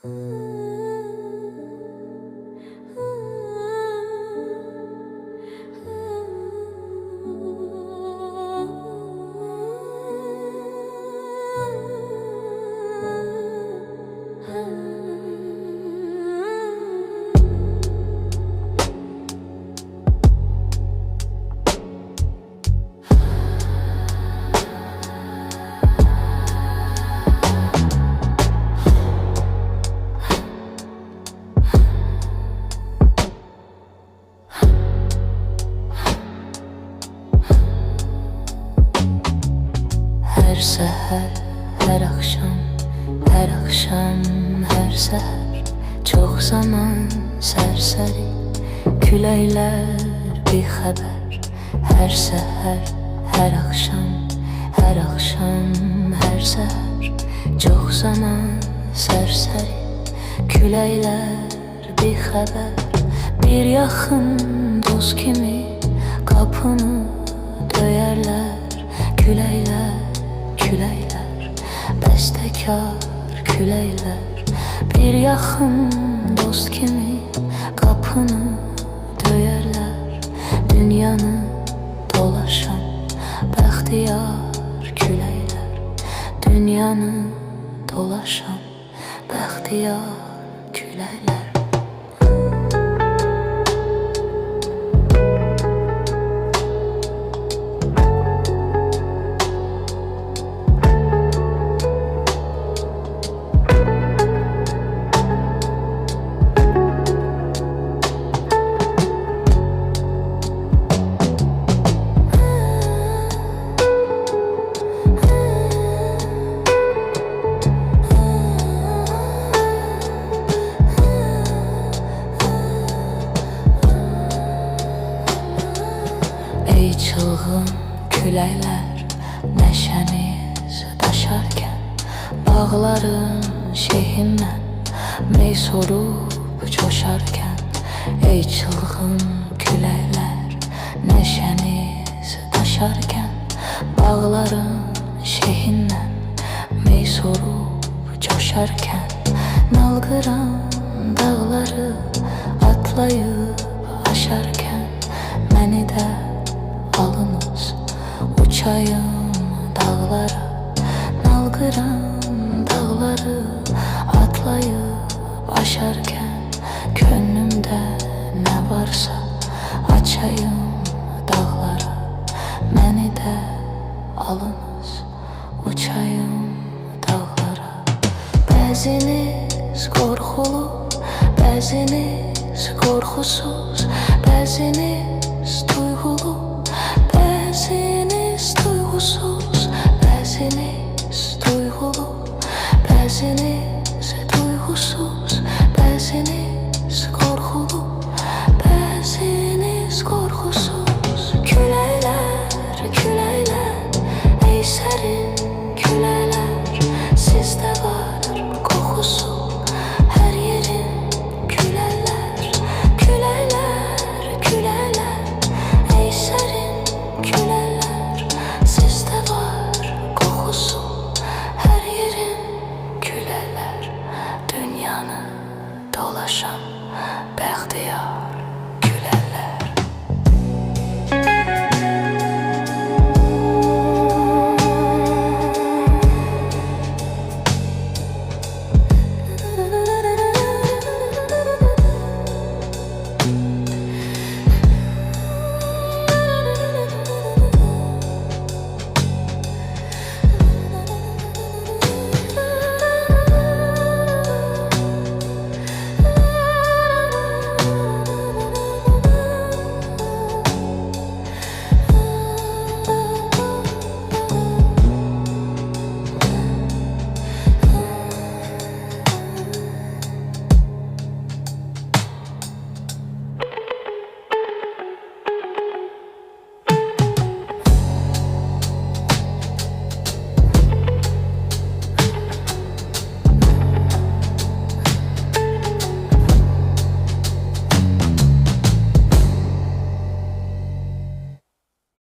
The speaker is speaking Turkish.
Her seher, her akşam, her akşam, her seher. Çok zaman serseri küleyler bir haber. Her seher, her akşam, her akşam, her seher. Çok zaman serseri küleyler bir haber. Bir yakın dost kimi kapını döyerler. Küleyler, küleyler, bestekar küleyler. Bir yakın dost kimi kapını döyerler. Dünyanı dolaşan bəxtiyar küleyler. Dünyanı dolaşan bəxtiyar küleyler. Ey çılgın küleyler, neşeniz daşarken, bağların şehinden mey sorup coşarken. Ey çılgın küleyler, neşeniz daşarken, bağların şehinden mey sorup coşarken. Nalgıran dağları atlayıp aşarken, məni də alınız uçayım dağlara. Nalgıran dağları atlayıp aşarken, gönlümde ne varsa açayım dağlara. Məni də alınız uçayım dağlara. Bəziniz qorxulu, bəziniz qorxusuz, bəziniz duygulu, bəziniz duygusuz.